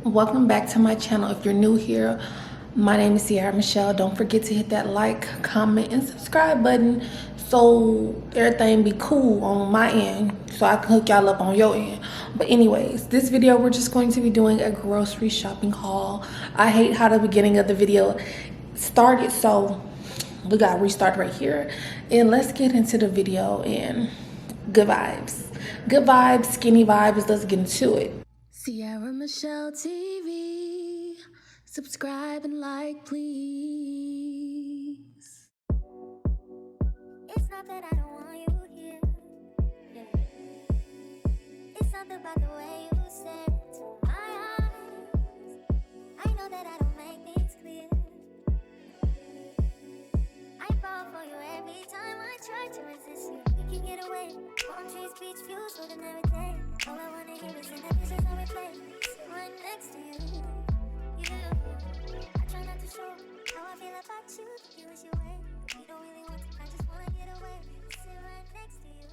Welcome back to my channel. If you're new here, my name is Sierra Michelle. Don't forget to hit that like, comment, and subscribe button so everything be cool on my end so I can hook y'all up on your end. But anyways, this video we're just going to be doing a grocery shopping haul. I hate how the beginning of the video started, so we gotta restart right here. And let's get into the video and good vibes. Good vibes, skinny vibes, let's get into it. Sierra Michelle TV, subscribe and like, please. It's not that I don't want you here. Yeah. It's something about the way you stare into my eyes. I know that I don't make things clear. I fall for you every time I try to resist you. We can get away. Palm trees, beach views, ordinary day. All I wanna hear is in the dishes on replay. Sit right next to you. I try not to show how I feel about you. You wish you away. You don't really want to. I just wanna get away. Sit right next to you.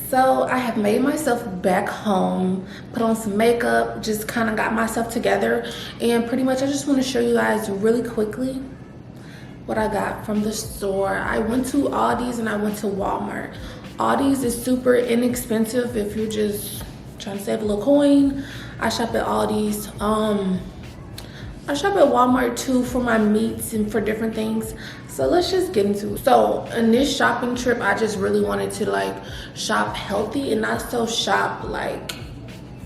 So I have made myself back home, put on some makeup, just kind of got myself together, and pretty much I just want to show you guys really quickly what I got from the store. I went to Aldi's and I went to Walmart. Aldi's is super inexpensive if you're just trying to save a little coin. I shop at Aldi's. I shop at Walmart too for my meats and for different things. So let's just get into it. So in this shopping trip, I just really wanted to like shop healthy and not so shop like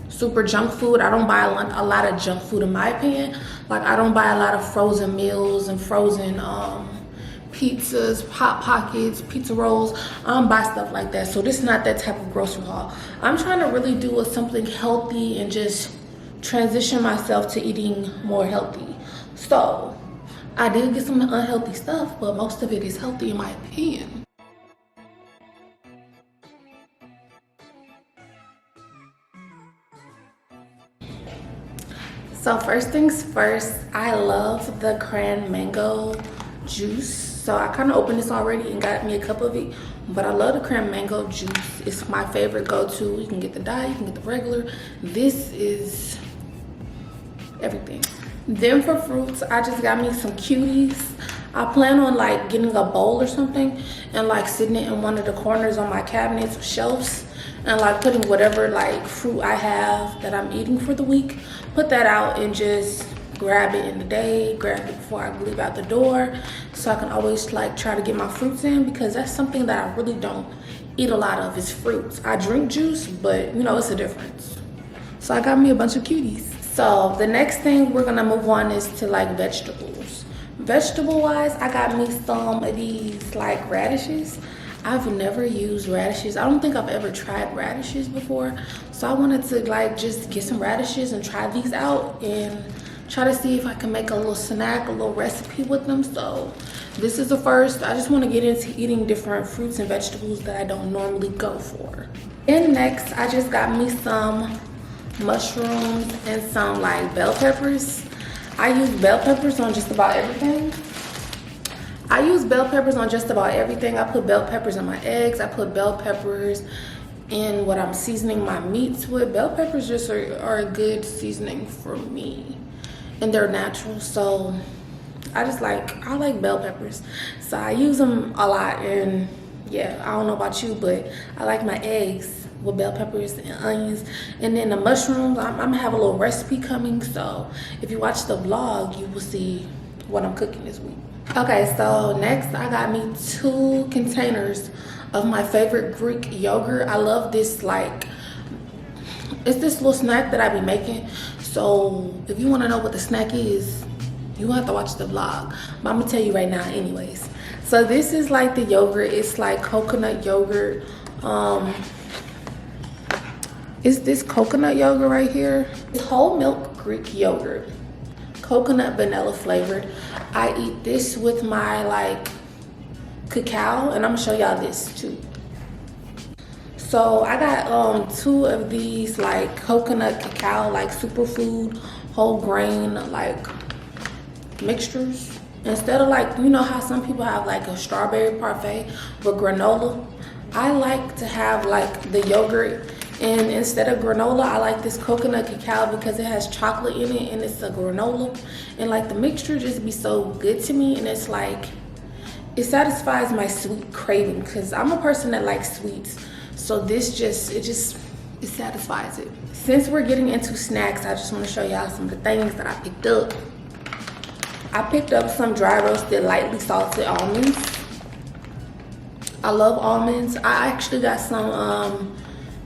super junk food. I don't buy a lot of junk food in my opinion. Like I don't buy a lot of frozen meals and frozen pizzas, Hot Pockets, pizza rolls. I don't buy stuff like that. So this is not that type of grocery haul. I'm trying to really do something healthy and just transition myself to eating more healthy. So I did get some unhealthy stuff, but most of it is healthy in my opinion. So first things first, I love the cran mango juice. So I kind of opened this already and got me a cup of it, but I love the cran mango juice. It's my favorite go-to. You can get the diet, you can get the regular. This is everything. Then for fruits, I just got me some cuties. I plan on like getting a bowl or something and like sitting it in one of the corners on my cabinets or shelves and like putting whatever like fruit I have that I'm eating for the week, put that out and just grab it in the day, grab it before I leave out the door, so I can always like try to get my fruits in, because that's something that I really don't eat a lot of is fruits. I drink juice, but you know, it's a difference. So I got me a bunch of cuties. So the next thing we're gonna move on is to like vegetables. Vegetable wise, I got me some of these like radishes. I've never used radishes. I don't think I've ever tried radishes before. So I wanted to like just get some radishes and try these out and try to see if I can make a little snack, a little recipe with them. So this is the first. I just want to get into eating different fruits and vegetables that I don't normally go for. And next, I just got me some mushrooms and some like bell peppers. I use bell peppers on just about everything. I use bell peppers on just about everything. I put bell peppers in my eggs. I put bell peppers in what I'm seasoning my meats with. Bell peppers just are a good seasoning for me, and they're natural. So I like bell peppers. So I use them a lot, and yeah, I don't know about you, but I like my eggs with bell peppers and onions. And then the mushrooms, I'm gonna have a little recipe coming, so if you watch the vlog you will see what I'm cooking this week. Okay, so next I got me 2 containers of my favorite Greek yogurt. I love this, like it's this little snack that I be making. So if you want to know what the snack is, you have to watch the vlog, but I'm gonna tell you right now anyways. So this is like the yogurt. It's like coconut yogurt. It's this coconut yogurt right here. It's whole milk Greek yogurt, coconut vanilla flavored. I eat this with my like cacao, and I'm gonna show y'all this too. So I got 2 of these like coconut cacao, like superfood whole grain like mixtures. Instead of like, you know how some people have like a strawberry parfait with granola, I like to have like the yogurt And instead of granola, I like this coconut cacao because it has chocolate in it and it's a granola. And like the mixture just be so good to me, and it's like, it satisfies my sweet craving because I'm a person that likes sweets. So this it satisfies it. Since we're getting into snacks, I just want to show y'all some of the things that I picked up. I picked up some dry roasted, lightly salted almonds. I love almonds. I actually got some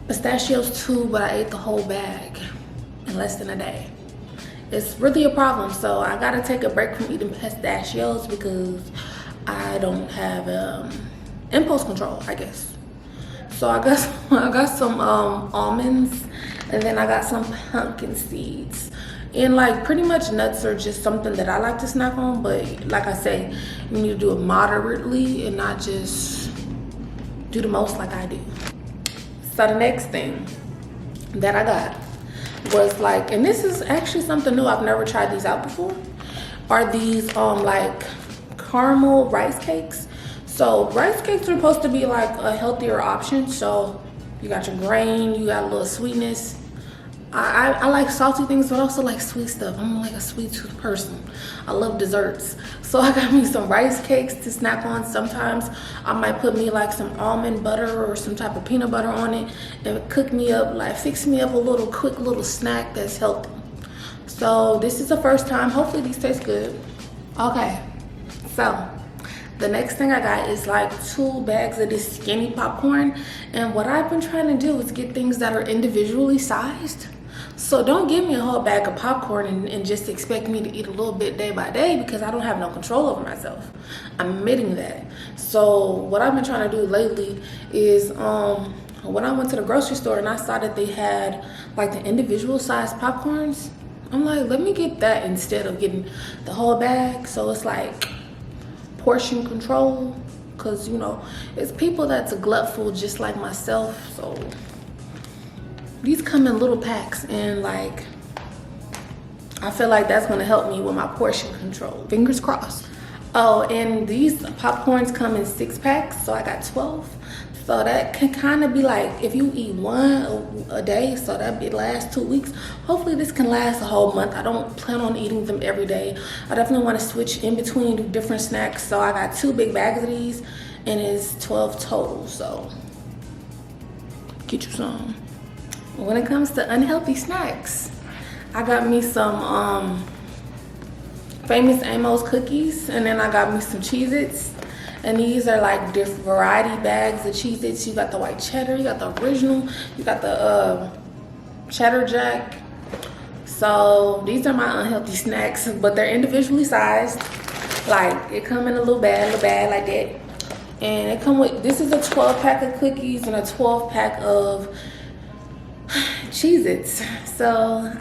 pistachios too, but I ate the whole bag in less than a day. It's really a problem, so I gotta take a break from eating pistachios because I don't have impulse control, I guess. So I got some almonds, and then I got some pumpkin seeds. And like pretty much nuts are just something that I like to snack on, but like I say, you need to do it moderately and not just do the most like I do. So the next thing that I got was like, and this is actually something new, I've never tried these out before, are these like caramel rice cakes. So rice cakes are supposed to be like a healthier option. So you got your grain, you got a little sweetness. I like salty things, but also like sweet stuff. I'm like a sweet tooth person. I love desserts. So I got me some rice cakes to snack on. Sometimes I might put me like some almond butter or some type of peanut butter on it and cook me up, like fix me up a little quick little snack that's healthy. So this is the first time. Hopefully these taste good. Okay, so the next thing I got is like 2 bags of this skinny popcorn. And what I've been trying to do is get things that are individually sized. So don't give me a whole bag of popcorn and just expect me to eat a little bit day by day, because I don't have no control over myself. I'm admitting that. So what I've been trying to do lately is when I went to the grocery store and I saw that they had like the individual sized popcorns, I'm like, let me get that instead of getting the whole bag. So it's like portion control, because you know it's people that's glutful just like myself. So these come in little packs, and like I feel like that's gonna help me with my portion control. Fingers crossed. Oh, and these popcorns come in 6 packs, so I got 12. So that can kind of be like if you eat 1 a day, so that be last 2 weeks. Hopefully this can last a whole month. I don't plan on eating them every day. I definitely want to switch in between different snacks. So I got 2 big bags of these, and it's 12 total. So get you some. When it comes to unhealthy snacks, I got me some Famous Amos cookies, and then I got me some Cheez-Its. And these are like different variety bags of Cheez-Its. You got the white cheddar, you got the original, you got the cheddar jack. So these are my unhealthy snacks, but they're individually sized. Like it come in a little bag like that. And it come with, this is a 12 pack of cookies and a 12 pack of Cheez-Its. So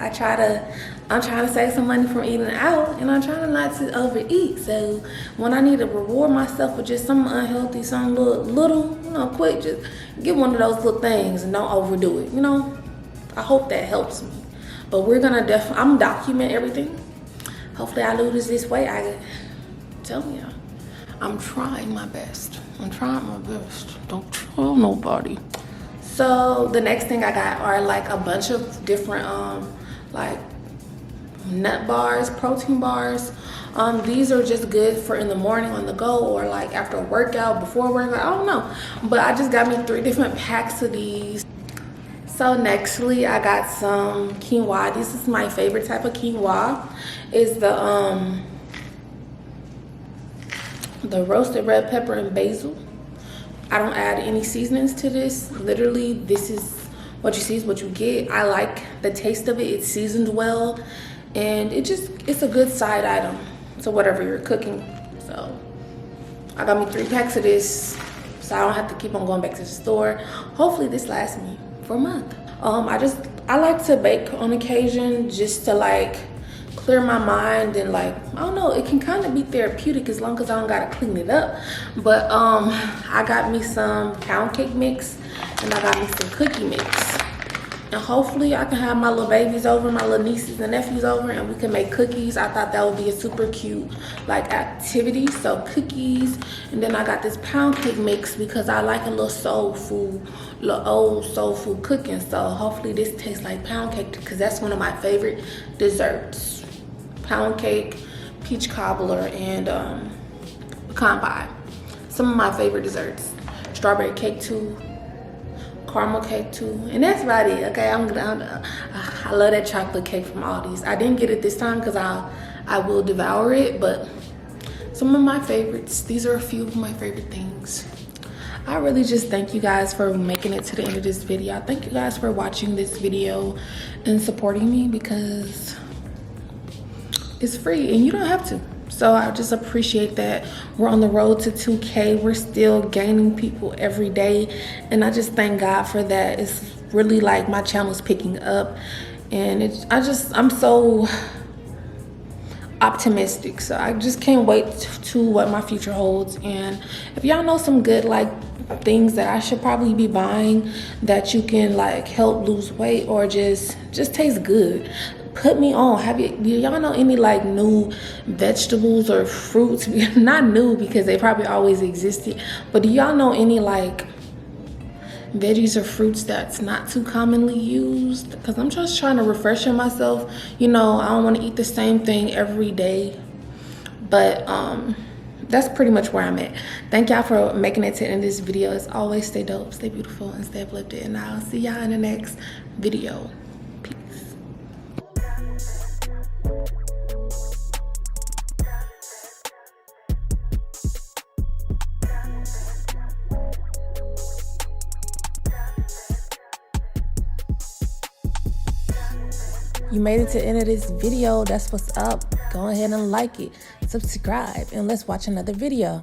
I'm trying to save some money from eating out, and I'm trying not to overeat. So when I need to reward myself with just some unhealthy, some little, you know, quick, just get one of those little things and don't overdo it. You know, I hope that helps me. But we're gonna I'm document everything. Hopefully I lose this weight. I tell you, I'm trying my best. I'm trying my best. Don't tell nobody. So the next thing I got are like a bunch of different like nut bars, protein bars. These are just good for in the morning on the go, or like after a workout, before a workout, I don't know. But I just got me 3 different packs of these. So nextly I got some quinoa. This is my favorite type of quinoa. It's the roasted red pepper and basil. I don't add any seasonings to this. Literally, this is what you see is what you get. I like the taste of it. It's seasoned well, and it's a good side item to whatever you're cooking. So I got me 3 packs of this, so I don't have to keep on going back to the store. Hopefully this lasts me for a month. I like to bake on occasion just to like clear my mind, and like, I don't know, it can kind of be therapeutic as long as I don't gotta clean it up. But I got me some pound cake mix, and I got me some cookie mix. And hopefully I can have my little babies over, my little nieces and nephews over, and we can make cookies. I thought that would be a super cute like activity. So cookies, and then I got this pound cake mix because I like a little soul food old soul food cooking. So hopefully this tastes like pound cake, because that's one of my favorite desserts. Pound cake, peach cobbler, and pecan pie. Some of my favorite desserts. Strawberry cake too, caramel cake too, and that's about it. Okay, I love that chocolate cake from Aldi's. I didn't get it this time because I will devour it, but some of my favorites. These are a few of my favorite things. I really just thank you guys for making it to the end of this video. I thank you guys for watching this video and supporting me, because it's free and you don't have to. So I just appreciate that. We're on the road to 2K. We're still gaining people every day, and I just thank God for that. It's really like my channel's picking up, and I'm so optimistic. So I just can't wait to what my future holds. And if y'all know some good like things that I should probably be buying that you can like help lose weight or just taste good, put me on. Do y'all know any like new vegetables or fruits? Not new, because they probably always existed, but do y'all know any like veggies or fruits that's not too commonly used? Because I'm just trying to refresh myself. You know, I don't want to eat the same thing every day, but that's pretty much where I'm at. Thank y'all for making it to the end of this video. As always, stay dope, stay beautiful, and stay uplifted, and I'll see y'all in the next video. Peace. You made it to the end of this video. That's what's up. Go ahead and like it, subscribe, and let's watch another video.